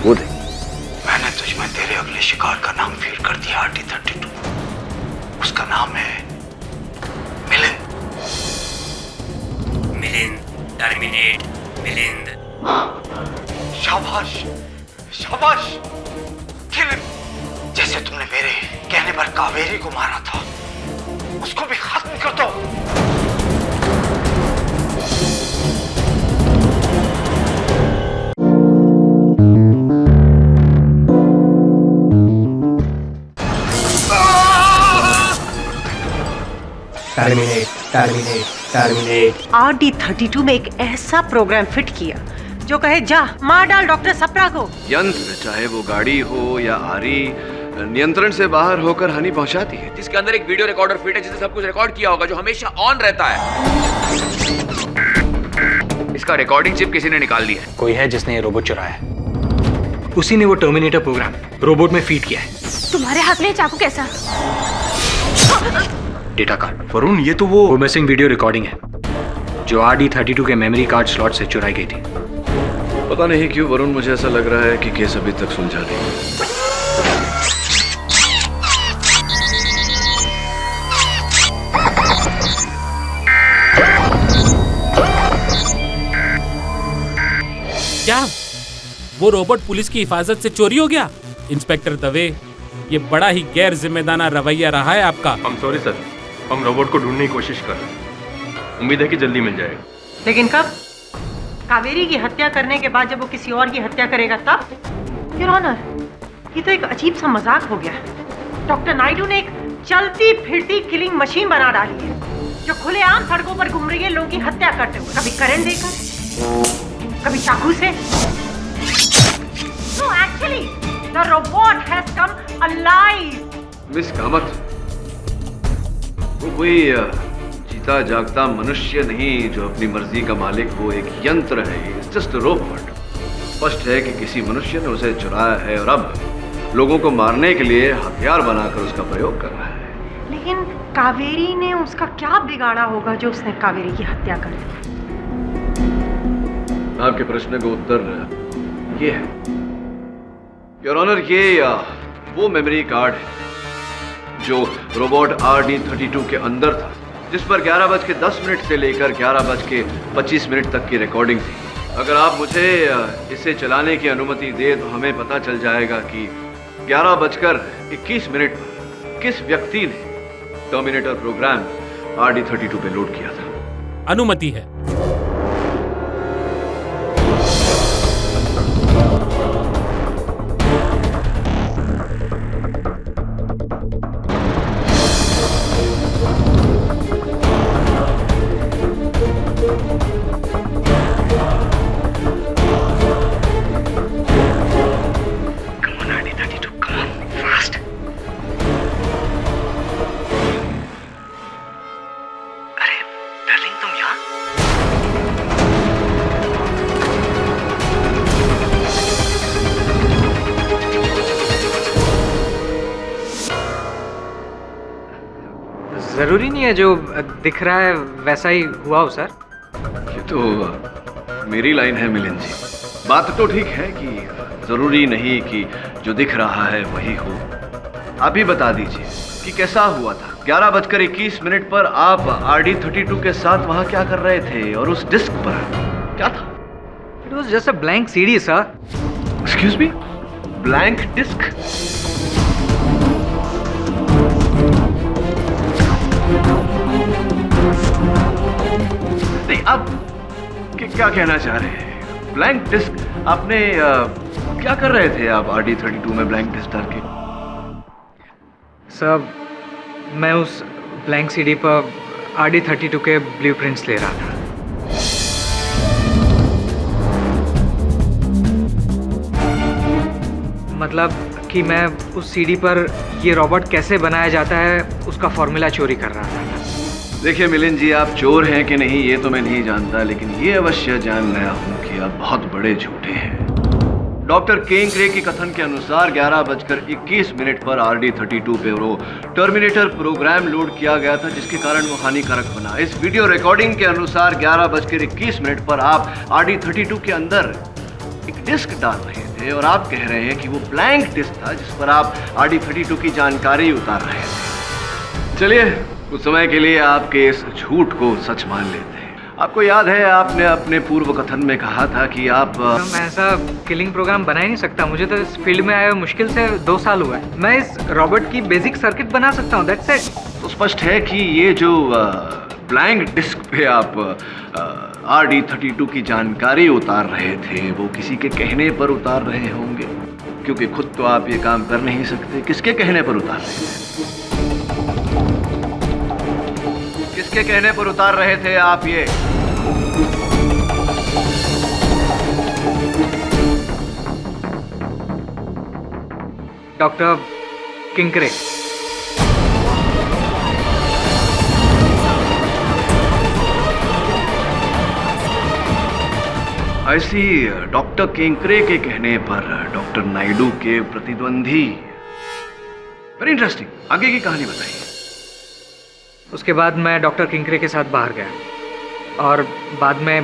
वो देख। मैंने तुझ में तेरे अगले शिकार का नाम फीड कर दिया, RD-32। उसका नाम है मिलिंद। मिलिंद, टर्मिनेट मिलिंद। शाबाश, शाबाश। Kill him. जैसे तुमने मेरे कहने पर कावेरी को मारा था, उसको भी खत्म कर दो। Terminate, terminate, terminate. RD-32 में एक ऐसा प्रोग्राम फिट किया जो कहे जा मार डाल डॉक्टर सप्रा को। यंत्र, चाहे वो गाड़ी हो या आरी, नियंत्रण से बाहर होकर हानि पहुंचाती है। जिसके अंदर एक वीडियो रिकॉर्डर फिट है जिसने सब कुछ रिकॉर्ड किया होगा, जो हमेशा ऑन रहता है। इसका रिकॉर्डिंग चिप किसी ने निकाल दी है। कोई है जिसने ये रोबोट चुराया है। उसी ने वो टर्मिनेटर प्रोग्राम रोबोट में फीड किया है। तुम्हारे हाथ में चाकू कैसा? Data card. वरुण, ये तो वो मिसिंग वीडियो रिकॉर्डिंग है जो RD-32 के मेमोरी कार्ड स्लॉट से चुराई गई थी। पता नहीं क्यों वरुण, मुझे ऐसा लग रहा है कि केस अभी तक सुलझा नहीं। क्या वो रोबोट पुलिस की हिफाजत से चोरी हो गया? इंस्पेक्टर दवे, ये बड़ा ही गैर जिम्मेदाराना रवैया रहा है आपका। हम सॉरी सर, हम रोबोट को ढूंढने की कोशिश कर रहे हैं। उम्मीद है कि जल्दी मिल जाएगा। लेकिन कब? कावेरी की हत्या करने के बाद जब वो किसी और की हत्या करेगा तब? योर ऑनर, ये तो एक अजीब सा मजाक हो गया। डॉक्टर नायडू ने एक चलती फिरती किलिंग मशीन बना डाली है जो खुलेआम सड़कों पर घूम रही है लोगों की हत्या करते हुए, कभी करंट देकर, कभी चाकू से। No, actually, the robot has come alive. Miss Kamat, वो कोई जीता जागता मनुष्य नहीं जो अपनी मर्जी का मालिक हो, एक यंत्र है। It's just a robot. स्पष्ट है कि किसी मनुष्य ने उसे चुराया है और अब लोगों को मारने के लिए हथियार बनाकर उसका प्रयोग कर रहा है। लेकिन कावेरी ने उसका क्या बिगाड़ा होगा जो उसने कावेरी की हत्या कर दी? आपके प्रश्न का उत्तर ये है, योर ऑनर, ये वो मेमोरी कार्ड है जो रोबोट RD-32 के अंदर था, जिस पर 11:10 से लेकर 11:25 तक की रिकॉर्डिंग थी। अगर आप मुझे इसे चलाने की अनुमति दे तो हमें पता चल जाएगा कि 11:21 पर किस व्यक्ति ने टर्मिनेटर प्रोग्राम RD-32 पे लोड किया था। अनुमति है। जरूरी नहीं है जो दिख रहा है वैसा ही हुआ हो सर। ये तो मेरी लाइन है मिलिंद जी। बात तो ठीक है कि जरूरी नहीं कि जो दिख रहा है वही हो। आप ही बता दीजिए कि कैसा हुआ था। 11:21 पर आप RD-32 के साथ वहां क्या कर रहे थे और उस डिस्क पर क्या था? It was just a blank CD sir. Excuse me, blank disk? नहीं, आप क्या कहना चाह रहे हैं? Blank disk? आपने क्या कर रहे थे आप RD-32 में ब्लैंक डिस्क डाल के? सर, मैं उस ब्लैंक सीडी पर RD-32 के ब्लूप्रिंट्स ले रहा था। मतलब कि मैं उस सीडी पर ये रोबोट कैसे बनाया जाता है उसका फॉर्मूला चोरी कर रहा था। देखिए मिलिंद जी, आप चोर हैं कि नहीं ये तो मैं नहीं जानता, लेकिन ये अवश्य जान गया हूं कि आप बहुत बड़े झूठे हैं। डॉक्टर केंकरे के कथन के अनुसार 11:21 पर RD-32 पे वो टर्मिनेटर प्रोग्राम लोड किया गया था जिसके कारण वो हानिकारक बना। इस वीडियो रिकॉर्डिंग के अनुसार 11:21 पर आप RD-32 के अंदर एक डिस्क डाल रहे थे थे और आप कह रहे हैं कि वो ब्लैंक डिस्क था जिस पर आप RD32 की जानकारी उतार रहे थे। चलिए, कुछ समय के लिए आपके इस झूठ को सच मान लेते हैं। आपको याद है आपने अपने पूर्व कथन में कहा था कि आप मैं ऐसा किलिंग प्रोग्राम बना ही नहीं सकता। मुझे तो इस फील्ड में आए हुए मुश्किल से 2 साल हुआ है। मैं इस रोबोट की बेसिक सर्किट बना सकता हूँ, दैट्स इट। तो स्पष्ट है कि ये जो ब्लैंक डिस्क पे आप RD32 की जानकारी उतार रहे थे वो किसी के कहने पर उतार रहे होंगे, क्योंकि खुद तो आप ये काम कर नहीं सकते। किसके कहने पर उतार रहे थे? किसके कहने पर उतार रहे थे आप ये? डॉक्टर किंकरे। ऐसी डॉक्टर केंकरे के कहने पर डॉक्टर नायडू के प्रतिद्वंदी। Very interesting. आगे की कहानी बताइए। उसके बाद मैं डॉक्टर किंकरे के साथ बाहर गया और बाद में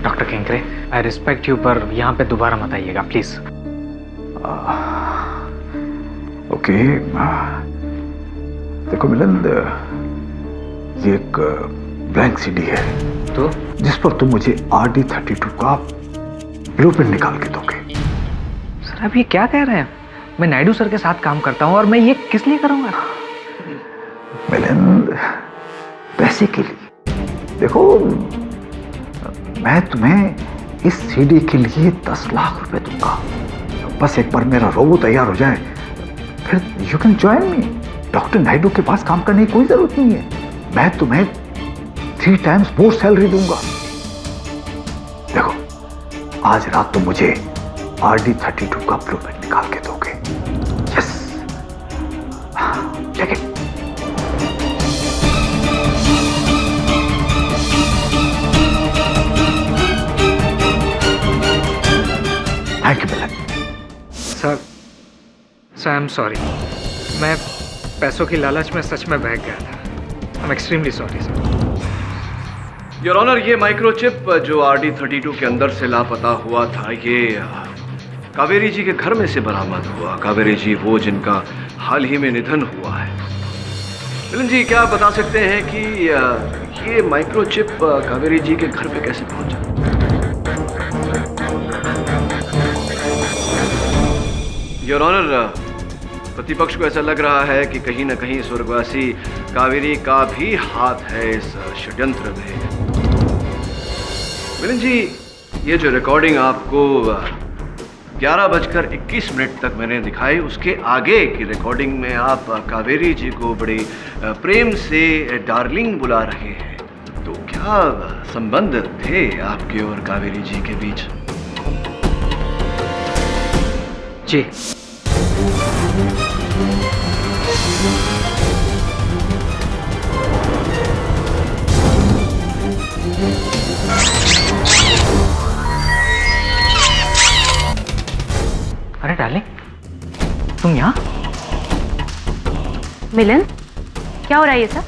डॉक्टर किंकरे, आई रिस्पेक्ट यू, पर यहाँ पे दोबारा मत आइएगा प्लीज। ओके, देखो मिलन, ये एक ब्लैंक सीडी है तो जिस पर तुम मुझे RD32 का ब्लूप्रिंट निकाल के दोगे। सर आप ये क्या कह रहे हैं? मैं नायडू सर के साथ काम करता हूँ और मैं ये किस लिए करूँगा? मिलन, पैसे के लिए। देखो, मैं तुम्हें इस सीडी के लिए 10 लाख रुपए दूंगा। बस एक बार मेरा रोबो तैयार हो जाए, फिर you can join me. Doctor Naidu के पास काम करने की कोई जरूरत नहीं है। मैं तुम्हें 3 टाइम्स मोर सैलरी दूंगा। देखो, आज रात तो मुझे RD32 का ब्लूप्रिंट निकाल के दोगे। Yes, take it. Thank you Milan. Sir I am sorry. मैं पैसों की लालच में सच में बहक गया था। I am extremely sorry sir. Your honour, ये माइक्रोचिप जो RD32 के अंदर से लापता हुआ था, ये कावेरी जी के घर में से बरामद हुआ। कावेरी जी वो जिनका हाल ही में निधन हुआ है। मिलन जी, क्या आप बता सकते हैं कि ये माइक्रोचिप कावेरी जी के घर पे कैसे पहुंचा? योर ऑनर, प्रतिपक्ष को ऐसा लग रहा है कि कहीं न कहीं स्वर्गवासी कावेरी का भी हाथ है इस षड्यंत्र में। मिलन जी, ये जो रिकॉर्डिंग आपको 11:21 तक मैंने दिखाई, उसके आगे की रिकॉर्डिंग में आप कावेरी जी को बड़े प्रेम से डार्लिंग बुला रहे हैं। तो क्या संबंध थे आपके और कावेरी जी के बीच? जी, अरे डार्लिंग, तुम यहाँ? मिलन, क्या हो रहा है ये सब?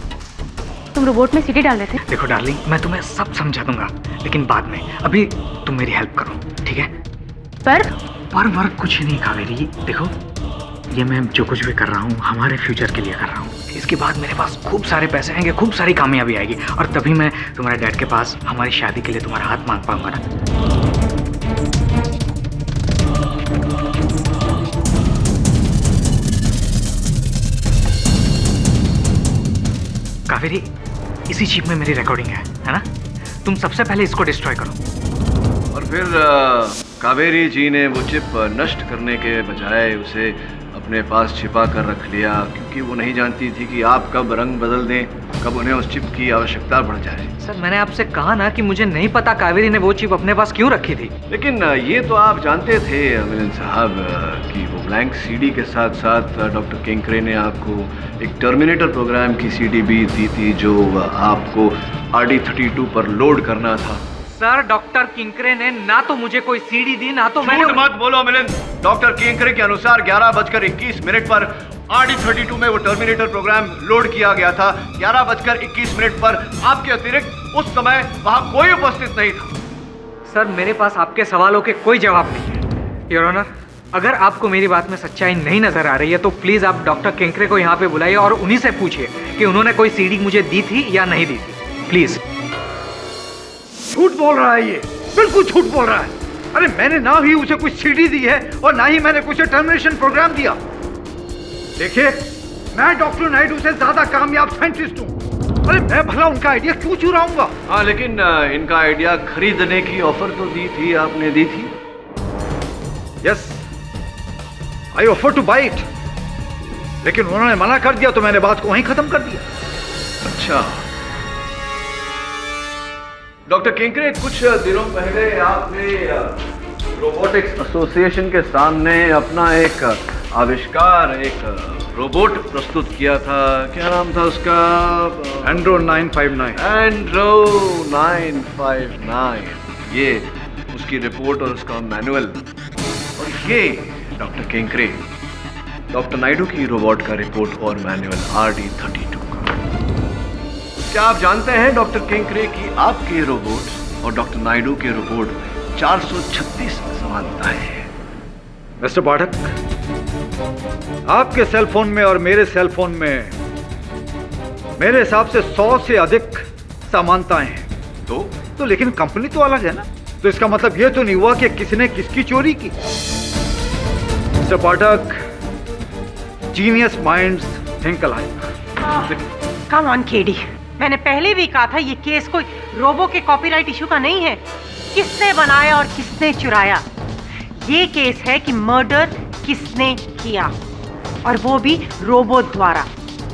तुम रोबोट में सीटी डाल रहे थे? देखो डार्लिंग, मैं तुम्हें सब समझा दूंगा, लेकिन बाद में। अभी तुम मेरी हेल्प करो, ठीक है? पर वर्क कुछ नहीं कावेरी। देखो, ये मैं जो कुछ भी कर रहा हूँ हमारे फ्यूचर के लिए कर रहा हूँ। इसके बाद मेरे पास खूब सारे पैसे आएंगे, खूब सारी कामयाबी आएगी, और तभी मैं तुम्हारे डैड के पास हमारी शादी के लिए तुम्हारा हाथ मांग पाऊंगा ना। कावेरी, इसी चिप में मेरी रिकॉर्डिंग है ना? तुम सबसे पहले इसको डिस्ट्रॉय करो। और फिर कावेरी जी ने वो चिप नष्ट करने के बजाय उसे अपने पास छिपा कर रख लिया, क्योंकि वो नहीं जानती थी कि आप कब रंग बदल दें, कब उन्हें उस चिप की आवश्यकता पड़ जाए। सर, मैंने आपसे कहा ना कि मुझे नहीं पता कावेरी ने वो चिप अपने पास क्यों रखी थी। लेकिन ये तो आप जानते थे मिलन साहब कि वो ब्लैंक सीडी के साथ साथ डॉक्टर केंकरे ने आपको एक टर्मिनेटर प्रोग्राम की सीडी भी दी थी जो आपको RD32 पर लोड करना था। सर, डॉक्टर किंकरे ने ना तो मुझे कोई सीडी दी, ना तो मैंने। मत बोलो मिलन। डॉक्टर केंकरे के अनुसार 11:21 पर RD32 में वो टर्मिनेटर प्रोग्राम लोड किया गया था 11:21 पर। आपके अतिरिक्त उस समय वहां कोई उपस्थित नहीं था। सर, मेरे पास आपके सवालों के कोई जवाब नहीं है। योर ऑनर, अगर आपको मेरी बात में सच्चाई नहीं नजर आ रही है तो प्लीज आप डॉक्टर केंकरे को यहाँ पे बुलाइए और उन्हीं से पूछिए कि उन्होंने कोई सीडी मुझे दी थी या नहीं दी थी, प्लीज। झूठ बोल रहा है ये, बिल्कुल झूठ बोल रहा है। अरे मैंने ना ही उसे कुछ सीडी दी है और ना ही मैंने कुछ टर्मिनेशन प्रोग्राम दिया। देखिए, मैं डॉक्टर नायडू से ज्यादा कामयाब साइंटिस्ट हूँ। अरे मैं भला उनका आइडिया क्यों चुराऊंगा? हाँ, लेकिन इनका आइडिया खरीदने की ऑफर तो दी थी, आपने दी थी। Yes, I offer to buy it, लेकिन उन्होंने मना कर दिया तो मैंने बात को वहीं खत्म कर दिया। अच्छा डॉक्टर केंकरे, कुछ दिनों पहले आपने रोबोटिक्स एसोसिएशन के सामने अपना एक आविष्कार, एक रोबोट प्रस्तुत किया था। क्या नाम था उसका? एंड्रो 959। एंड्रो 959। ये उसकी रिपोर्ट और उसका मैनुअल। और ये डॉक्टर केंकरे, डॉक्टर नायडू की रोबोट का रिपोर्ट और मैनुअल RD32 का। क्या आप जानते हैं डॉक्टर केंकरे की आपके रोबोट और डॉक्टर नायडू के रोबोट में 436 समानताएं हैं। मिस्टर पाठक, आपके सेल फोन में और मेरे सेल फोन में मेरे हिसाब से 100 से अधिक समानताएं हैं। तो लेकिन कंपनी तो अलग है ना, तो इसका मतलब यह तो नहीं हुआ कि किसने किसकी चोरी की। Mister Pathak, genius minds think alike. Come on KD, मैंने पहले भी कहा था ये केस कोई रोबो के कॉपीराइट इशू का नहीं है। किसने बनाया और किसने चुराया, ये केस है कि मर्डर किसने किया, और वो भी रोबो द्वारा।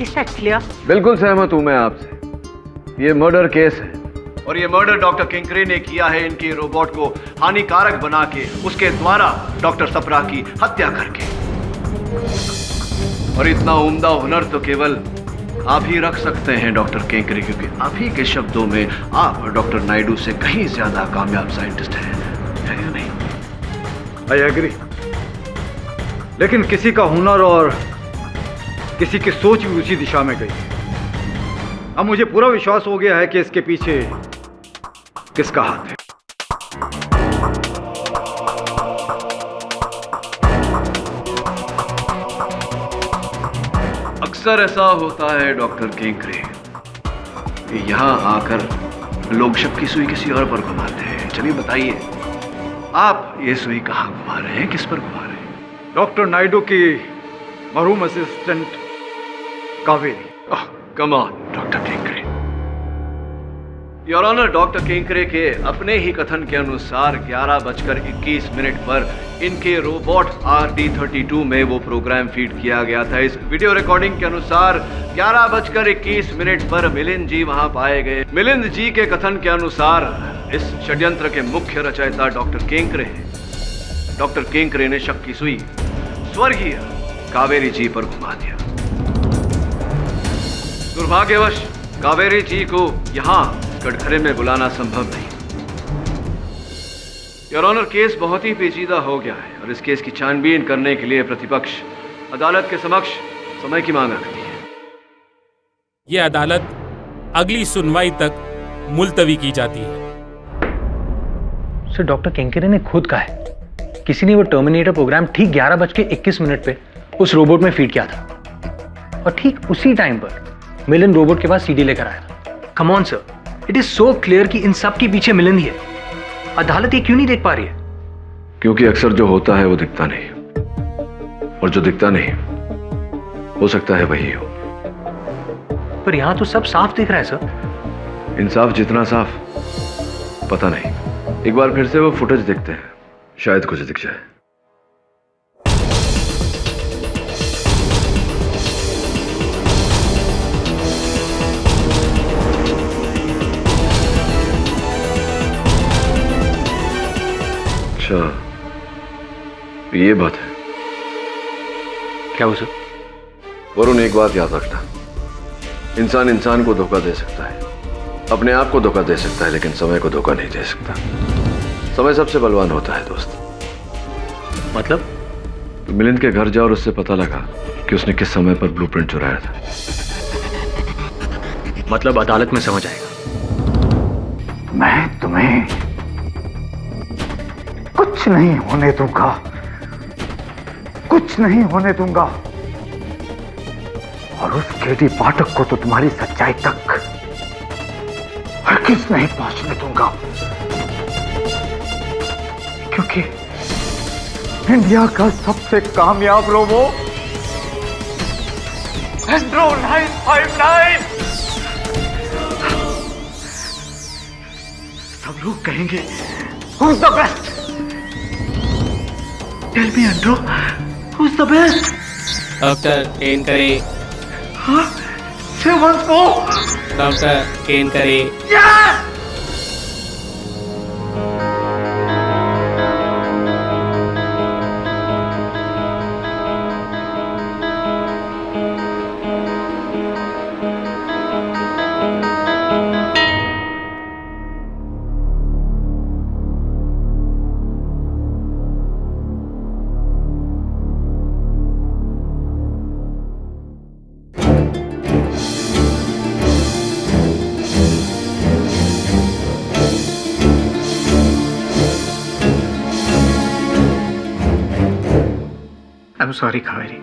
Is that clear? बिल्कुल सहमत हूं मैं आपसे। ये मर्डर केस है और ये मर्डर डॉक्टर केंकरे ने किया है इनके रोबोट को हानिकारक बना के, उसके द्वारा डॉक्टर सप्रा की हत्या करके। और इतना उम्दा हुनर तो केवल आप ही रख सकते हैं डॉक्टर केंकरे, क्योंकि आप ही के शब्दों में आप डॉक्टर नायडू से कहीं ज्यादा कामयाब साइंटिस्ट हैं, है या नहीं? आई एग्री, लेकिन किसी का हुनर और किसी की सोच भी उसी दिशा में गई। अब मुझे पूरा विश्वास हो गया है कि इसके पीछे किसका हाथ है। अक्सर ऐसा होता है डॉक्टर केंकरे कि यहाँ आकर लोग शक की सुई किसी और पर घुमाते हैं। चलिए बताइए, आप ये सुई कहाँ घुमा रहे हैं, किस पर घुमा रहे हैं? डॉक्टर नायडू की मरहूम assistant Kaveri. Come on doctor Kenkre. Your honour, doctor Kenkre के अपने ही कथन के अनुसार 11:21 पर इनके रोबोट RD32 में वो प्रोग्राम फीड किया गया था। इस वीडियो रिकॉर्डिंग के अनुसार 11:21 पर मिलिंद जी वहां पाए गए। मिलिंद जी के कथन के अनुसार इस षड्यंत्र के मुख्य रचयिता डॉक्टर केंकरे हैं। डॉक्टर केंकरे ने शक की सुई स्वर्गीय कावेरी जी पर घुमा दिया। दुर्भाग्यवश कावेरी जी को यहाँ कटघरे में बुलाना संभव नहीं। योर ऑनर, केस बहुत ही पेचीदा हो गया है और इस केस की छानबीन करने के लिए प्रतिपक्ष अदालत के समक्ष समय की मांग रखती है। ये अदालत अगली सुनवाई तक मुलतवी की जाती है। सर, डॉक्टर केंकरे ने खुद कहा है किसी ने वो टर्मिनेटर प्रोग्राम ठीक 11:21 पे उस रोबोट में फीड किया था और ठीक उसी टाइम पर मिलिंद रोबोट के पास सीडी लेकर आया था। Come on sir, it is so clear कि इन सब के पीछे मिलिंद ही है। अदालत ये क्यों नहीं देख पा रही है? क्योंकि अक्सर जो होता है वो दिखता नहीं, और जो दिखता नहीं हो सकता है वही हो। पर यहां तो सब साफ दिख रहा है सर। इंसाफ जितना साफ पता नहीं। एक बार फिर से वो फुटेज देखते हैं, शायद कुछ दिख जाए। अच्छा, ये बात है। क्या हो सर? वरुण, एक बात याद रखना, इंसान इंसान को धोखा दे सकता है, अपने आप को धोखा दे सकता है, लेकिन समय को धोखा नहीं दे सकता। समय सबसे बलवान होता है दोस्त। मतलब? तो मिलिंद के घर जाओ और उससे पता लगा कि उसने किस समय पर ब्लूप्रिंट चुराया था। मतलब अदालत में समझ आएगा। मैं तुम्हें कुछ नहीं होने दूंगा, कुछ नहीं होने दूंगा। और उस केडी पाठक को तो तुम्हारी सच्चाई तक हरगिज़ नहीं पहुंचने दूंगा, क्योंकि इंडिया का सबसे कामयाब रोबो एंड्रो 959 सब लोग कहेंगे who's the best? Tell me, Andrew, who's the best? Doctor Ken करे। हाँ? Say once more. Doctor Ken करे। Yes! I'm sorry, Kaveri.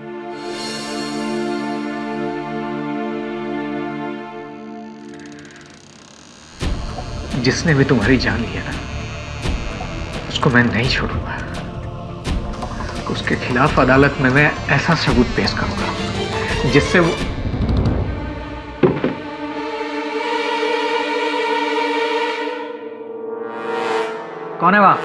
जिसने भी तुम्हारी जान लिया ना, उसको मैं नहीं छोड़ूंगा। उसके खिलाफ अदालत में मैं ऐसा सबूत पेश करूंगा जिससे वो कौन है वहां?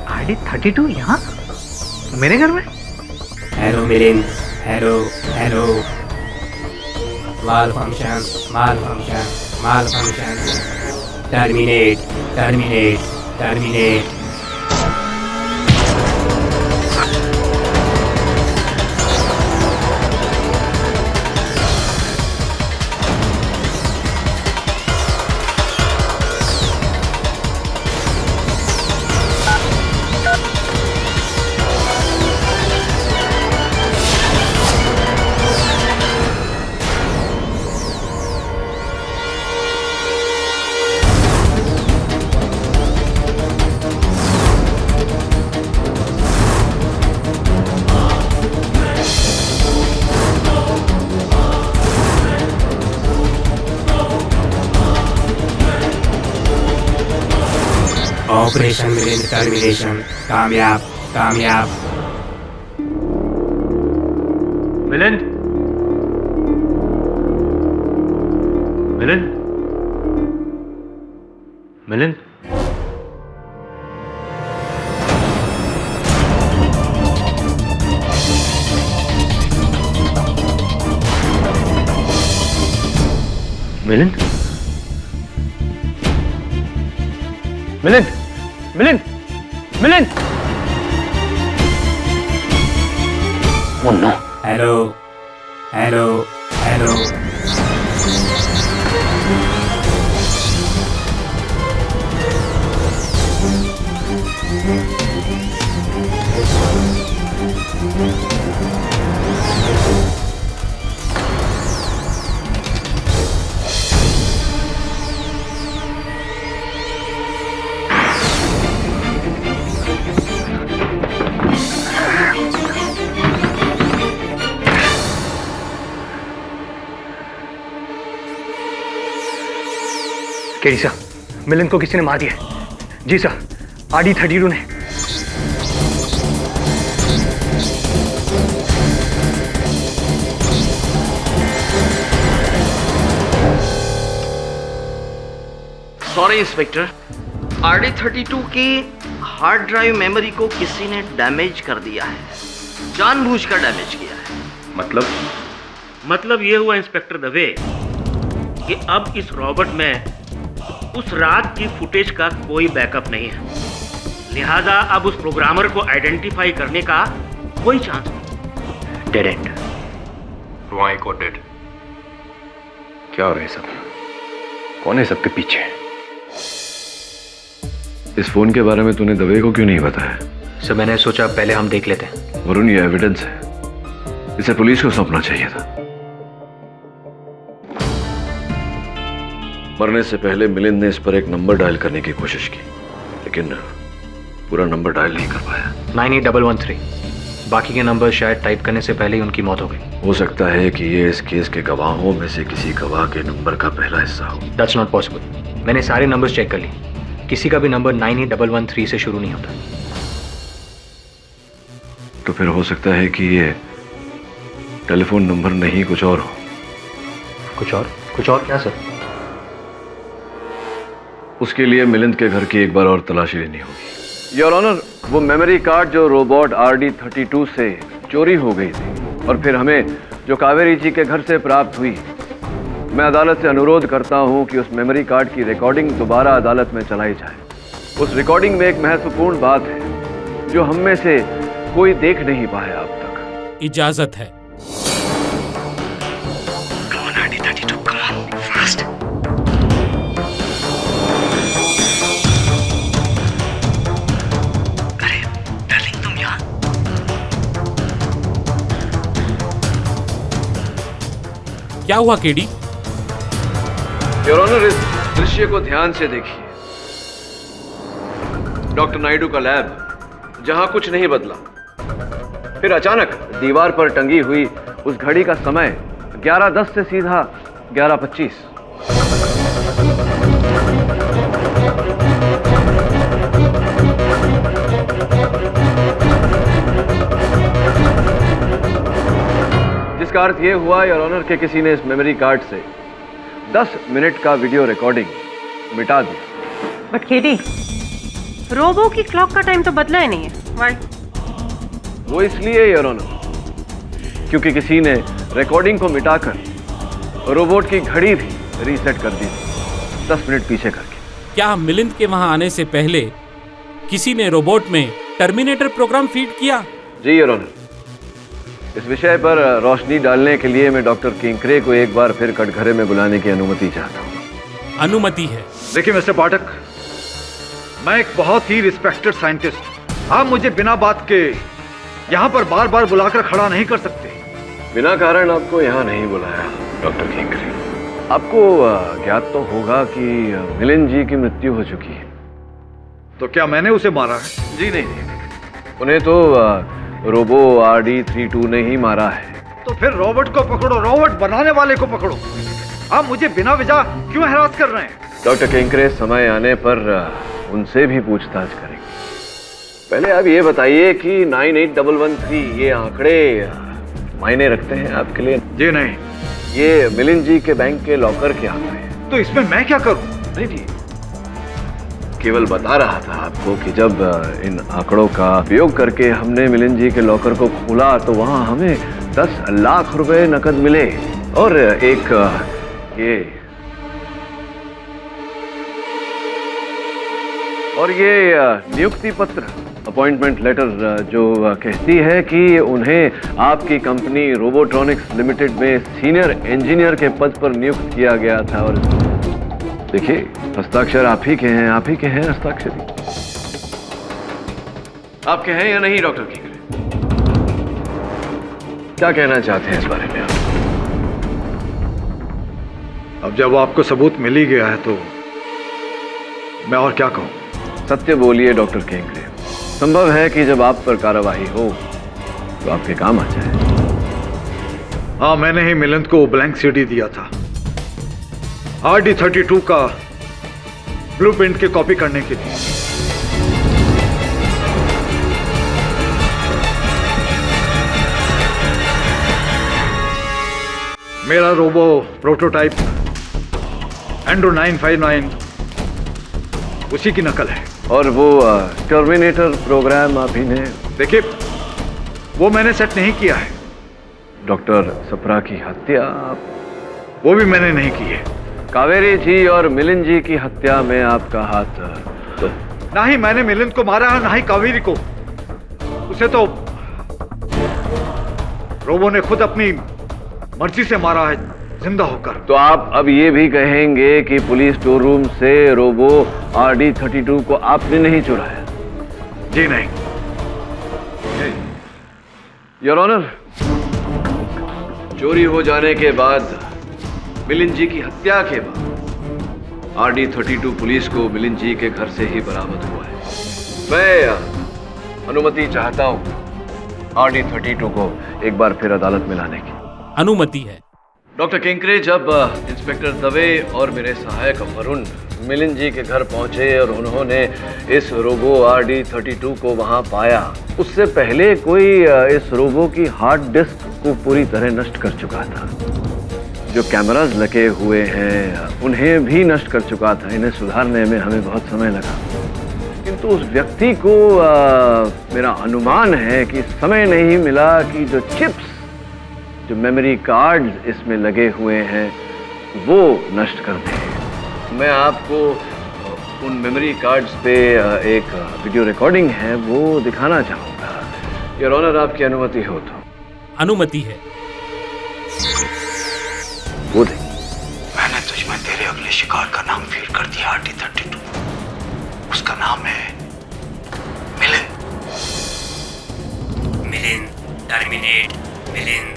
आईडी 32 यहाँ मेरे घर में? Hello Milind, hello hello. Malfunction, malfunction, malfunction. Terminate, terminate, terminate. Operation Milind termination कामयाब, कामयाब। Milind, Milind, Milind. Milind, Milind, Milind, Milind. Munna. Hello, hello, hello. KD sir, Milind को किसी ने मार दिया है। जी सर, आरडी 32 ने। सॉरी इंस्पेक्टर, आरडी 32 की हार्ड ड्राइव मेमोरी को किसी ने डैमेज कर दिया है, जानबूझकर डैमेज किया है। मतलब ये हुआ इंस्पेक्टर दवे कि अब इस रॉबर्ट में उस रात की फुटेज का कोई बैकअप नहीं है, लिहाजा अब उस प्रोग्रामर को आइडेंटिफाई करने का कोई चांस नहीं। Dead and. रुआई को डेड। क्या हो रहा है सब? कौन है सबके पीछे? इस फोन के बारे में तूने दवे को क्यों नहीं बताया? सर मैंने सोचा पहले हम देख लेते हैं। वरुण, ये एविडेंस है, इसे पुलिस को सौंपना चाहिए था। मरने से पहले मिलिंद ने इस पर एक नंबर डायल करने की कोशिश की, लेकिन पूरा नंबर डायल नहीं कर पाया। 98113। बाकी के नंबर शायद टाइप करने से पहले ही उनकी मौत हो गई। हो सकता है कि ये इस केस के गवाहों में से किसी गवाह के नंबर का पहला हिस्सा हो। That's not possible. मैंने सारे नंबर्स चेक कर लिए, किसी का भी नंबर 98113 से शुरू नहीं होता। तो फिर हो सकता है कि ये टेलीफोन नंबर नहीं कुछ और हो। कुछ और? कुछ और क्या सर? उसके लिए मिलिंद के घर की एक बार और तलाशी लेनी होगी। योर ऑनर, वो मेमोरी कार्ड जो रोबोट RD32 से चोरी हो गई थी और फिर हमें जो कावेरी जी के घर से प्राप्त हुई, मैं अदालत से अनुरोध करता हूं कि उस मेमोरी कार्ड की रिकॉर्डिंग दोबारा अदालत में चलाई जाए। उस रिकॉर्डिंग में एक महत्वपूर्ण बात है जो हम में से कोई देख नहीं पाया अब तक। इजाजत है। क्या हुआ केडी? योर ऑनर, इस दृश्य को ध्यान से देखिए। डॉक्टर नायडू का लैब, जहां कुछ नहीं बदला, फिर अचानक दीवार पर टंगी हुई उस घड़ी का समय 11:10 से सीधा 11:25। जिसका अर्थ यह हुआ योर ऑनर के किसी ने इस मेमोरी कार्ड से 10 मिनट का वीडियो रिकॉर्डिंग मिटा दिया। बट केडी, रोबो की क्लॉक का टाइम तो बदला ही नहीं है। व्हाई? वो इसलिए योर ऑनर क्योंकि किसी ने रिकॉर्डिंग को मिटाकर रोबोट की घड़ी भी रीसेट कर दी, 10 मिनट पीछे करके। क्या मिलिंद के वहां आने से पहले किसी ने रोबोट में टर्मिनेटर प्रोग्राम फीड किया? जी योर ऑनर, इस विषय पर रोशनी डालने के लिए मैं डॉक्टर किंकरे को एक बार फिर कटघरे में बुलाने की अनुमति चाहता हूँ। अनुमति है। देखिए मिस्टर पाठक, मैं एक बहुत ही रिस्पेक्टेड साइंटिस्ट हूँ। आप मुझे बिना बात के यहाँ पर बार बार बुलाकर खड़ा नहीं कर सकते। बिना कारण आपको यहाँ नहीं बुलाया डॉक्टर किंकरे। आपको ज्ञात तो होगा कि मिलिंद जी की मृत्यु हो चुकी है। तो क्या मैंने उसे मारा है? जी नहीं, उन्हें तो रोबो RD32 ने ही मारा है। तो फिर रोबोट को पकड़ो, रोबोट बनाने वाले को पकड़ो। आप मुझे बिना वजह क्यों हरास कर रहे हैं? डॉक्टर किंकरे, समय आने पर उनसे भी पूछताछ करेंगे। पहले आप ये बताइए कि 98113 ये आंकड़े मायने रखते हैं आपके लिए? जी नहीं। ये मिलिंद जी के बैंक के लॉकर के आंकड़े हैं। तो इसमें मैं क्या करूं? नहीं जी, केवल बता रहा था आपको कि जब इन आंकड़ों का उपयोग करके हमने मिलिंद जी के लॉकर को खोला तो वहां हमें 10 लाख रुपए नकद मिले और एक ये नियुक्ति पत्र, अपॉइंटमेंट लेटर, जो कहती है कि उन्हें आपकी कंपनी रोबोट्रॉनिक्स लिमिटेड में सीनियर इंजीनियर के पद पर नियुक्त किया गया था। और देखिए, हस्ताक्षर आप ही के हैं, आप ही के हैं हस्ताक्षरी। आपके हैं या नहीं डॉक्टर किंकरे? क्या कहना चाहते हैं इस बारे में आप? अब जब आपको सबूत मिल ही गया है तो मैं और क्या कहूं? सत्य बोलिए डॉक्टर किंकरे। संभव है कि जब आप पर कार्रवाई हो तो आपके काम आ जाए। हाँ, मैंने ही मिलिंद को ब्लैंक सीडी दिया था RD32 का ब्लूप्रिंट की कॉपी करने के लिए। मेरा रोबो प्रोटोटाइप एंड्रो 959 उसी की नकल है। और वो टर्मिनेटर प्रोग्राम आप ही ने? देखिए, वो मैंने सेट नहीं किया है। डॉक्टर सप्रा की हत्या? वो भी मैंने नहीं की है। कावेरी जी और मिलिंद जी की हत्या में आपका हाथ? ना ही मैंने मिलिंद को मारा है, ना ही कावेरी को। उसे तो रोबो ने खुद अपनी मर्जी से मारा है, जिंदा होकर। तो आप अब ये भी कहेंगे कि पुलिस स्टोर रूम से रोबो RD-32 को आपने नहीं चुराया? जी नहीं। योर ऑनर, चोरी हो जाने के बाद, मिलिंद जी की हत्या के बाद RD-32 पुलिस को मिलिंद जी के घर से ही बरामद हुआ है। मैं अनुमति चाहता हूं RD-32 को एक बार फिर अदालत में लाने की। अनुमति है। डॉक्टर केंकरे, जब इंस्पेक्टर दवे और मेरे सहायक वरुण मिलिंद जी के घर पहुंचे और उन्होंने इस रोबो RD-32 को वहां पाया, उससे पहले कोई इस रोबो की हार्ड डिस्क को पूरी तरह नष्ट कर चुका था। जो कैमरास लगे हुए हैं उन्हें भी नष्ट कर चुका था। इन्हें सुधारने में हमें बहुत समय लगा, किंतु उस व्यक्ति को मेरा अनुमान है कि समय नहीं मिला कि जो चिप्स, जो मेमोरी कार्ड्स इसमें लगे हुए हैं वो नष्ट कर दें। मैं आपको उन मेमोरी कार्ड्स पे एक वीडियो रिकॉर्डिंग है वो दिखाना चाहूंगा। योर ऑनर, आपकी अनुमति हो तो? अनुमति है। वो देख। मैंने तुझ में तेरे अगले शिकार का नाम फीड कर दिया, RD-32। उसका नाम है मिलिंद। मिलिंद, टर्मिनेट मिलिंद।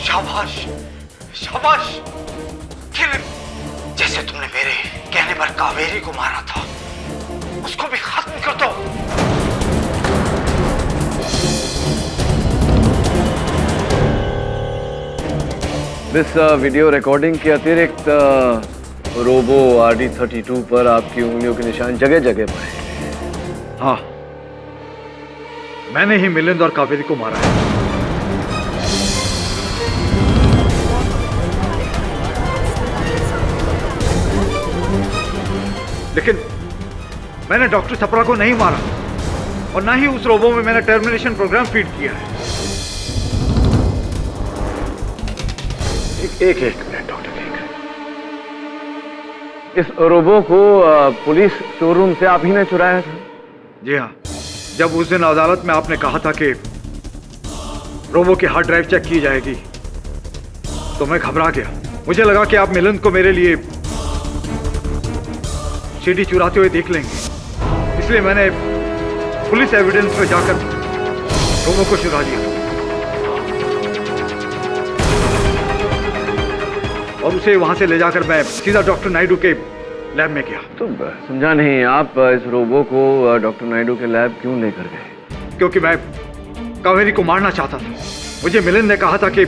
शाबाश, शाबाश। Kill him. जैसे तुमने मेरे कहने पर कावेरी को मारा था, उसको भी खत्म कर दो। इस वीडियो रिकॉर्डिंग के अतिरिक्त रोबो RD-32 पर आपकी उंगलियों के निशान जगह जगह पड़े। हाँ, मैंने ही मिलिंद और कावेरी को मारा है। लेकिन मैंने डॉक्टर सप्रा को नहीं मारा और ना ही उस रोबो में मैंने टर्मिनेशन प्रोग्राम फीड किया है। एक मिनट डॉक्टर केंकरे, इस रोबो को पुलिस स्टोर रूम से आप ही ने चुराया था? जी हाँ। जब उस दिन अदालत में आपने कहा था कि रोबो की हार्ड ड्राइव चेक की जाएगी तो मैं घबरा गया। मुझे लगा कि आप मिलिंद को मेरे लिए सीडी चुराते हुए देख लेंगे, इसलिए मैंने पुलिस एविडेंस में जाकर रोबो को चुरा लिया और उसे वहां से ले जाकर मैं सीधा डॉक्टर नायडू के लैब में गया। तो समझा नहीं, आप इस रोबो को डॉक्टर नायडू के लैब क्यों लेकर गए? क्योंकि मैं कावेरी को मारना चाहता था। मुझे मिलिंद ने कहा था कि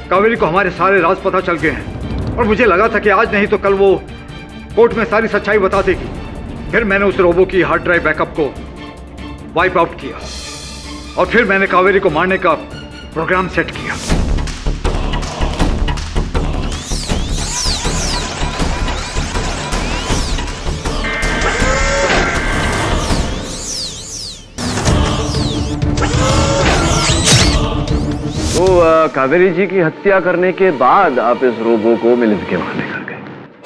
कावेरी को हमारे सारे राज पता चल गए हैं और मुझे लगा था कि आज नहीं तो कल वो कोर्ट में सारी सच्चाई बता देगी। फिर मैंने उस रोबो की हार्ड ड्राइव बैकअप को वाइप आउट किया और फिर मैंने कावेरी को मारने का प्रोग्राम सेट किया। तो कावेरी जी की हत्या करने के बाद आप इस रोबो को मिलिंद के वहां लेकर गए?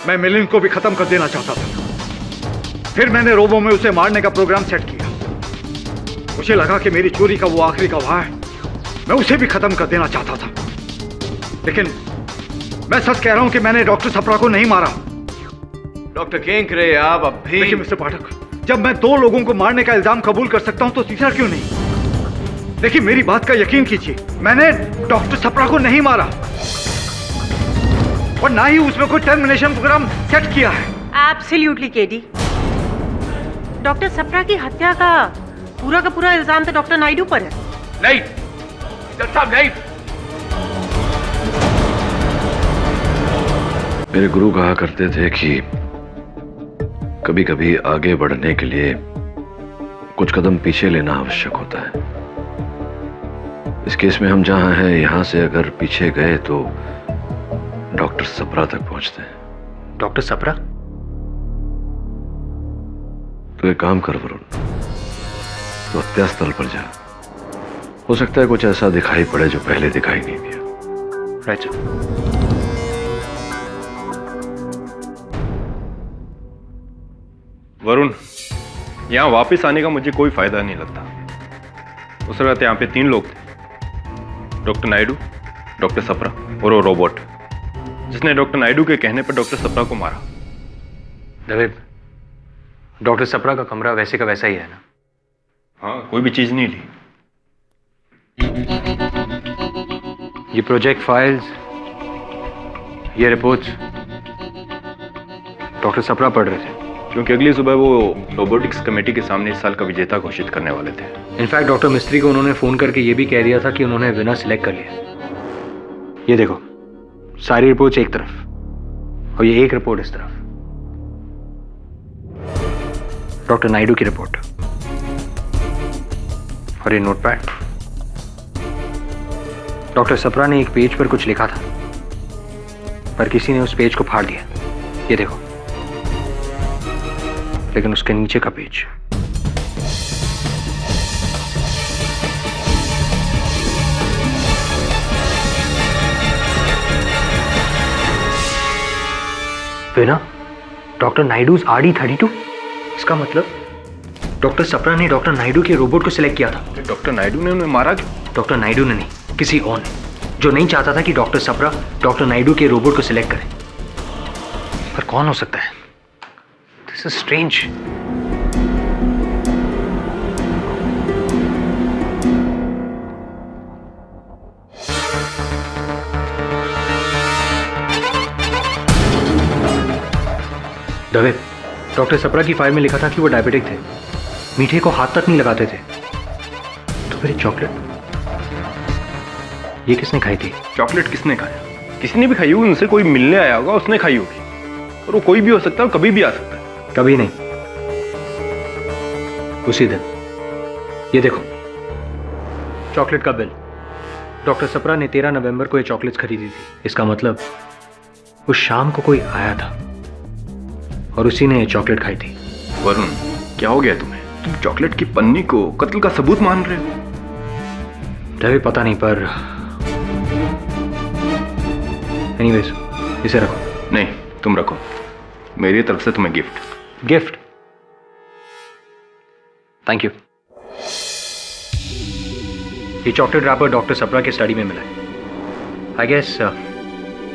मैं मिलिंद को भी खत्म कर देना चाहता था। फिर मैंने रोबो में उसे मारने का प्रोग्राम सेट किया। मुझे लगा कि मेरी चोरी का वो आखिरी गवाह है, मैं उसे भी खत्म कर देना चाहता था। लेकिन मैं सच कह रहा हूं कि मैंने डॉक्टर सप्रा को नहीं मारा। डॉक्टर केंकरे, आप अब भी... देखिए मिस्टर पाठक, जब मैं 2 लोगों को मारने का इल्जाम कबूल कर सकता हूं तो तीसरा क्यों नहीं? देखिए मेरी बात का यकीन कीजिए, मैंने डॉक्टर सप्रा को नहीं मारा और ना ही उसमें कोई टर्मिनेशन प्रोग्राम सेट किया है। एब्सोल्युटली केडी, डॉक्टर सप्रा की हत्या का पूरा इल्जाम तो डॉक्टर नायडू पर है। नहीं डॉक्टर साहब, नहीं। मेरे गुरु कहा करते थे कि कभी कभी आगे बढ़ने के लिए कुछ कदम पीछे लेना आवश्यक होता है। इस केस में हम जहां हैं, यहां से अगर पीछे गए तो डॉक्टर सप्रा तक पहुंचते हैं। डॉक्टर सप्रा? तो एक काम कर वरुण, तो हत्या स्थल पर जा। हो सकता है कुछ ऐसा दिखाई पड़े जो पहले दिखाई नहीं दिया। Right sir. वरुण, यहाँ वापस आने का मुझे कोई फायदा नहीं लगता। उस वक्त यहाँ पे 3 लोग थे, डॉक्टर नायडू, डॉक्टर सप्रा और वो रोबोट जिसने डॉक्टर नायडू के कहने पर डॉक्टर सप्रा को मारा। दवे, डॉक्टर सप्रा का कमरा वैसे का वैसा ही है ना? हाँ, कोई भी चीज नहीं ली। ये प्रोजेक्ट फाइल्स, ये रिपोर्ट्स डॉक्टर सप्रा पढ़ रहे थे क्योंकि अगली सुबह वो रोबोटिक्स कमेटी के सामने इस साल का विजेता घोषित करने वाले थे। इनफैक्ट डॉक्टर मिस्त्री को उन्होंने फोन करके ये भी कह दिया था कि उन्होंने विनर सिलेक्ट कर लिया। ये देखो, सारी रिपोर्ट्स एक तरफ और ये एक रिपोर्ट इस तरफ, डॉक्टर नायडू की रिपोर्ट। और ये नोटपैड, डॉक्टर सप्रा ने एक पेज पर कुछ लिखा था पर किसी ने उस पेज को फाड़ दिया। ये देखो, लेकिन उसके नीचे का पेज बिना डॉक्टर नायडूज RD32। इसका मतलब डॉक्टर सप्रा ने डॉक्टर नायडू के रोबोट को सिलेक्ट किया था। डॉक्टर नायडू ने उन्हें मारा क्यों? डॉक्टर नायडू ने नहीं, किसी और ने, जो नहीं चाहता था कि डॉक्टर सप्रा डॉक्टर नायडू के रोबोट को सिलेक्ट करे। पर कौन हो सकता है? This is strange. Dave, doctor Sapra की फाइल में लिखा था कि वो डायबिटिक थे, मीठे को हाथ तक नहीं लगाते थे। तो फिर चॉकलेट ये किसने खाई थी? चॉकलेट किसने खाया? किसी ने भी खाई होगी, उनसे कोई मिलने आया होगा, उसने खाई होगी। और वो कोई भी हो सकता है, कभी भी आ सकता है। कभी नहीं, उसी दिन। ये देखो, चॉकलेट का बिल। डॉक्टर सप्रा ने 13 नवंबर को ये चॉकलेट्स खरीदी थी। इसका मतलब उस शाम को कोई आया था और उसी ने चॉकलेट खाई थी। वरुण, क्या हो गया तुम्हें? तुम चॉकलेट की पन्नी को कत्ल का सबूत मान रहे हो? तभी पता नहीं, पर एनीवेज इसे रखो। नहीं, तुम रखो, मेरी तरफ से तुम्हें गिफ्ट। गिफ्ट? Thank you. ये चॉकलेट रैपर डॉक्टर सप्रा के स्टडी में मिला है। आई गेस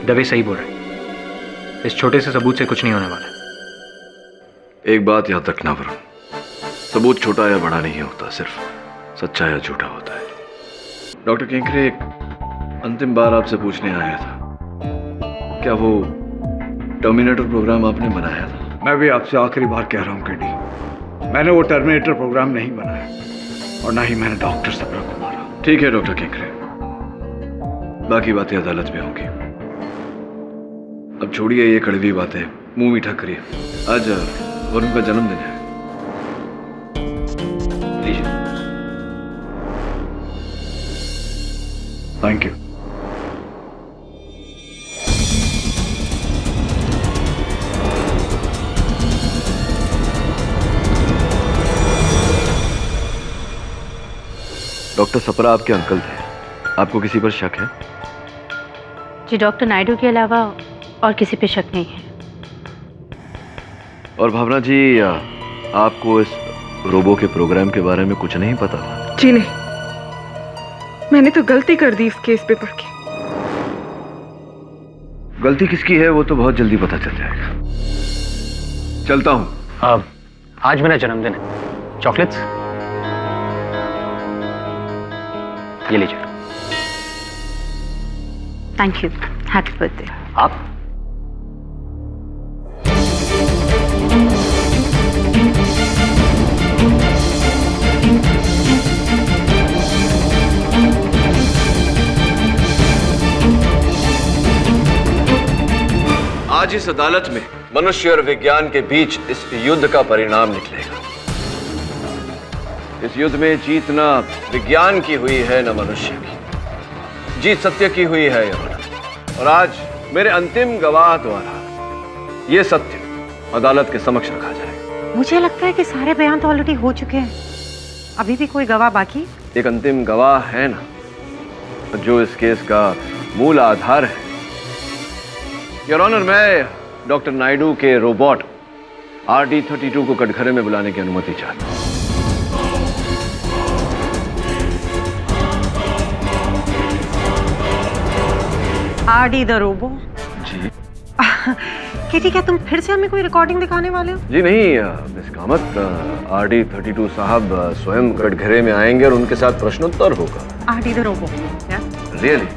दवे सही बोल रहे हैं। इस छोटे से सबूत से कुछ नहीं होने वाला। एक बात याद रखना वरुण, सबूत छोटा या बड़ा नहीं होता, सिर्फ सच्चा या झूठा होता है। डॉक्टर केंकरे, एक अंतिम बार आपसे पूछने आया था, क्या वो टर्मिनेटर प्रोग्राम आपने बनाया था? मैं भी आपसे आखिरी बार कह रहा हूँ केडी, मैंने वो टर्मिनेटर प्रोग्राम नहीं बनाया और ना ही मैंने डॉक्टर सप्रा को मारा। ठीक है डॉक्टर केंकरे, बाकी बातें अदालत में होंगी। अब छोड़िए ये कड़वी बातें, मुंह मीठा करिए। आज वरुण का जन्मदिन है, लीजिए। Thank you. डॉक्टर सप्रा आपके अंकल थे, आपको किसी पर शक है? जी, डॉक्टर नायडू के अलावा और किसी पे शक नहीं है। और भावना जी, आपको इस रोबो के प्रोग्राम के बारे में कुछ नहीं पता था? जी नहीं, मैंने तो गलती कर दी इस केस पे पढ़ के। गलती किसकी है वो तो बहुत जल्दी पता चल जाएगा। चलता हूं। आज मेरा जन्मदिन है। चॉकलेट्स ये लीजिए। Thank you, happy birthday. आप? आज इस अदालत में मनुष्य और विज्ञान के बीच इस युद्ध का परिणाम निकलेगा। इस युद्ध में जीतना विज्ञान की हुई है न मनुष्य की। जीत सत्य की हुई है और आज मेरे अंतिम गवाह द्वारा यह सत्य अदालत के समक्ष रखा जाएगा। मुझे लगता है कि सारे बयान तो ऑलरेडी हो चुके हैं, अभी भी कोई गवाह बाकी? एक अंतिम गवाह है ना, जो इस केस का मूल आधार है। योर ऑनर, मैं डॉक्टर नायडू के रोबोट RD32 को कटघरे में बुलाने की अनुमति चाहता हूं। RD the robo. जी किटी, क्या तुम फिर से हमें कोई रिकॉर्डिंग दिखाने वाले हो? जी नहीं मिस कामत, RD 32 साहब स्वयं कटघरे में आएंगे और उनके साथ प्रश्नोत्तर होगा। RD the robo. Really?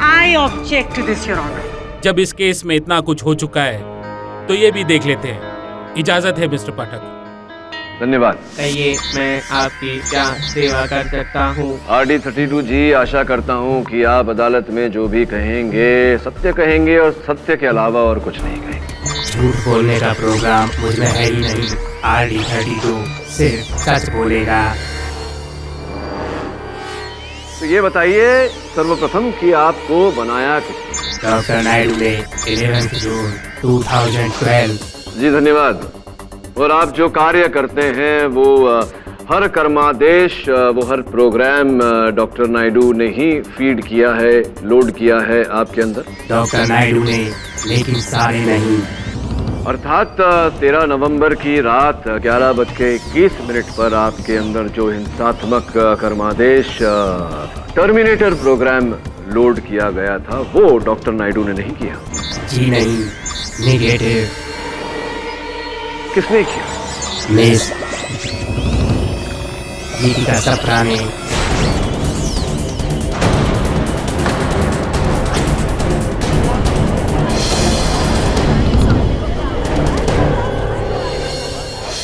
I object to this your honour. जब इस केस में इतना कुछ हो चुका है तो ये भी देख लेते हैं। इजाजत है मिस्टर पाठक। धन्यवाद। कहिए, मैं आपकी क्या सेवा कर सकता हूँ? RD 32 जी, आशा करता हूँ कि आप अदालत में जो भी कहेंगे सत्य कहेंगे और सत्य के अलावा और कुछ नहीं कहेंगे। झूठ बोलने का प्रोग्राम मुझमें है ही नहीं। RD 32 सिर्फ सच बोलेगा। तो ये बताइए सर्वप्रथम कि आपको बनाया किसने? डॉक्टर नायडू ने 11 जून 2012। जी धन्यवाद। और आप जो कार्य करते हैं वो हर कर्मादेश, वो हर प्रोग्राम डॉक्टर नायडू ने ही फीड किया है, लोड किया है आपके अंदर? डॉक्टर नायडू ने, लेकिन सारे नहीं। अर्थात 13 नवंबर की रात 11:21 पर आपके अंदर जो हिंसात्मक कर्मादेश टर्मिनेटर प्रोग्राम लोड किया गया था वो डॉक्टर नायडू ने नहीं किया? जी नहीं, नेगेटिव। किसने किया? मिस गीतिका सप्रा ने।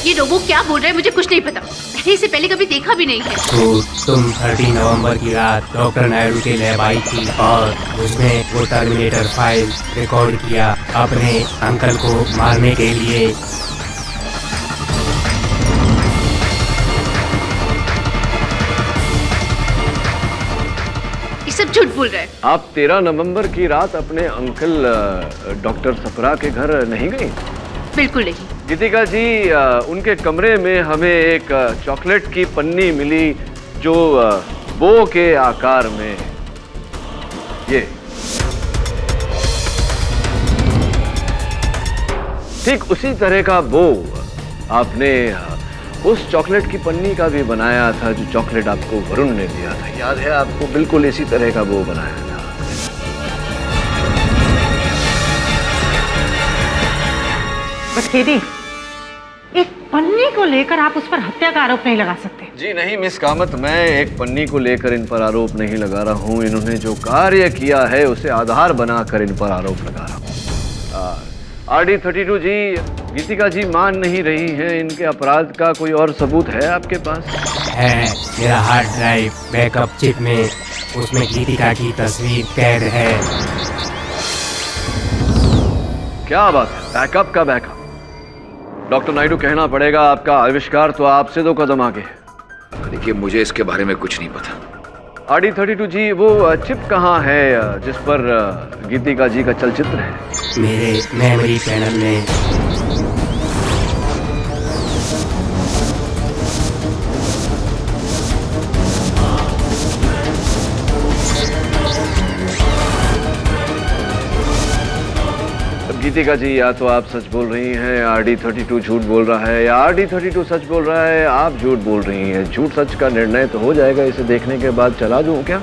ये रोबो क्या बोल रहा है मुझे कुछ नहीं पता। मैंने इसे पहले कभी देखा भी नहीं है। तो तुम 30 नवंबर की रात डॉक्टर नायडू के लैब आई थी और उसमें वो टर्मिनेटर फाइल रिकॉर्ड किया अपने अंकल को मारने के लिए। ये सब झूठ बोल रहा है। आप 13 नवंबर की रात अपने अंकल डॉक्टर सप्रा के घर नहीं गई? बिल्कुल नहीं। गीतिका जी, उनके कमरे में हमें एक चॉकलेट की पन्नी मिली जो बो के आकार में, ये ठीक उसी तरह का बो आपने उस चॉकलेट की पन्नी का भी बनाया था जो चॉकलेट आपको वरुण ने दिया था। याद है आपको? बिल्कुल इसी तरह का बो बनाया था। बस केटी, एक पन्नी को लेकर आप उस पर हत्या का आरोप नहीं लगा सकते। जी नहीं मिस कामत, मैं एक पन्नी को लेकर इन पर आरोप नहीं लगा रहा हूँ। इन्होंने जो कार्य किया है उसे आधार बनाकर इन पर आरोप लगा रहा हूँ। RD 32 जी, गीतिका जी मान नहीं रही हैं। इनके अपराध का कोई और सबूत है आपके पास? है, मेरा हार्ड ड्राइव बैकअप चिप में, उसमें गीतिका की तस्वीर कैद है। क्या बात है, बैकअप का बैकअप। डॉक्टर नायडू, कहना पड़ेगा आपका आविष्कार तो आपसे 2 कदम आगे है। देखिए, मुझे इसके बारे में कुछ नहीं पता। RD 32 जी, वो चिप कहाँ है जिस पर गीतिका जी का चलचित्र है? मेरे मेमोरी पैनल में। गीतिका जी, या तो आप सच बोल रही हैं, RD 32 झूठ बोल रहा है, या RD 32 सच बोल रहा है, आप झूठ बोल रही हैं। झूठ सच का निर्णय तो हो जाएगा इसे देखने के बाद। चला दूं क्या?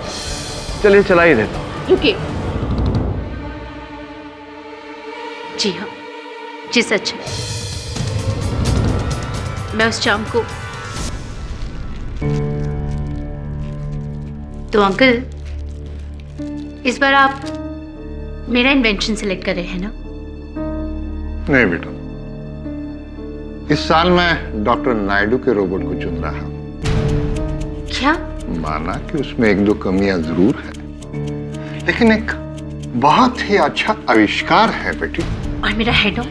चलिए चला ही देता हूं। रुकिए। जी हाँ, जी सच है। मैं उस शाम को। तो अंकल, इस बार आप मेरा इन्वेंशन सिलेक्ट कर रहे हैं ना? नहीं बेटा, इस साल मैं डॉक्टर नायडू के रोबोट को चुन रहा हूं। क्या? माना कि उसमें 1-2 कमियां जरूर है, लेकिन एक बहुत ही अच्छा आविष्कार है बेटी। और मेरा हेड ऑन,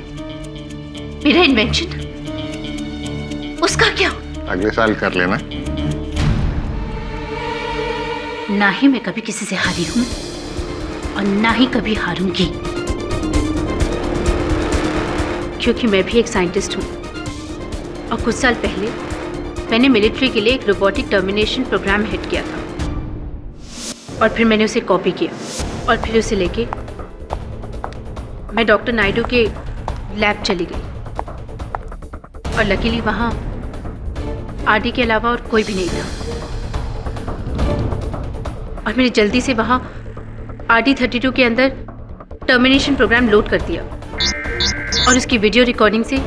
मेरा इन्वेंशन, उसका क्या? अगले साल कर लेना। ना ही मैं कभी किसी से हारी हूं और ना ही कभी हारूंगी, क्योंकि मैं भी एक साइंटिस्ट हूँ। और कुछ साल पहले मैंने मिलिट्री के लिए एक रोबोटिक टर्मिनेशन प्रोग्राम हेड किया था, और फिर मैंने उसे कॉपी किया, और फिर उसे लेके मैं डॉक्टर नायडू के लैब चली गई। और लकीली वहाँ RD के अलावा और कोई भी नहीं था, और मैंने जल्दी से वहाँ RD 32 के अंदर टर्मिनेशन प्रोग्राम लोड कर दिया और उसकी वीडियो रिकॉर्डिंग से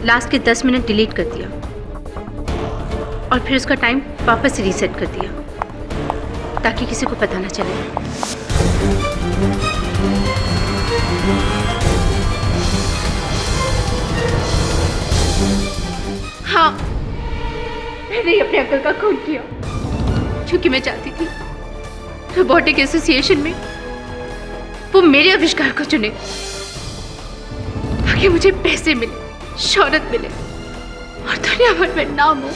लास्ट के 10 मिनट डिलीट कर दिया और फिर उसका टाइम वापस से रीसेट कर दिया ताकि किसी को पता ना चले। हाँ, मैंने ही अपने अंकल का खून किया क्योंकि मैं चाहती थी रोबोटिक एसोसिएशन में वो मेरे आविष्कार को चुने ताकि मुझे पैसे मिले, शोहरत मिले और दुनिया भर में नाम हो।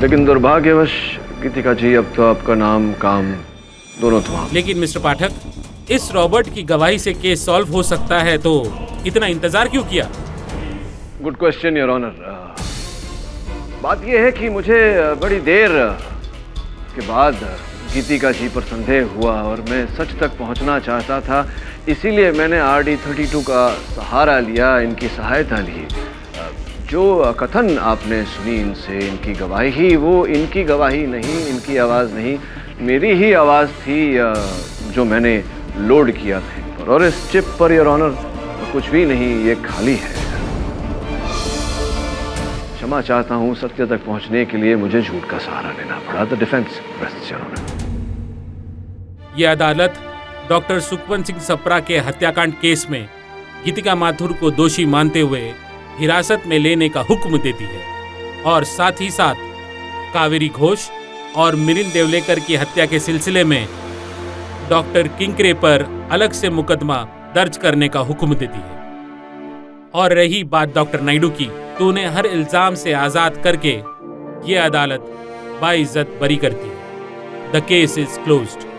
लेकिन दुर्भाग्यवश गीतिका जी, अब तो आपका नाम काम दोनों थमा। लेकिन मिस्टर पाठक, इस रॉबर्ट की गवाही से केस सॉल्व हो सकता है, तो इतना इंतजार क्यों किया? Good question your honour. बात यह है कि मुझे बड़ी देर के बाद गीतिका जी पर संदेह हुआ और मैं सच तक पहुंचना चाहता था, इसीलिए मैंने RD32 का सहारा लिया, इनकी सहायता ली। जो कथन आपने सुनी इनसे, इनकी गवाही, वो इनकी गवाही नहीं, इनकी आवाज़ नहीं, मेरी ही आवाज़ थी जो मैंने लोड किया था। और इस चिप पर योर ऑनर कुछ भी नहीं, ये खाली है। क्षमा चाहता हूँ, सत्य तक पहुँचने के लिए मुझे झूठ का सहारा लेना पड़ा। The defence rests your honour. यह अदालत डॉक्टर सुखवंत सिंह सप्रा के हत्याकांड केस में गीतिका माथुर को दोषी मानते हुए हिरासत में लेने का हुक्म देती है और साथ ही साथ कावेरी घोष और मिलिंद देवलेकर की हत्या के सिलसिले में डॉक्टर किंकरे पर अलग से मुकदमा दर्ज करने का हुक्म देती है। और रही बात डॉक्टर नायडू की, तो उन्हें हर इल्जाम से आजाद करके ये अदालत बाइज्जत बरी करती है। The case is closed.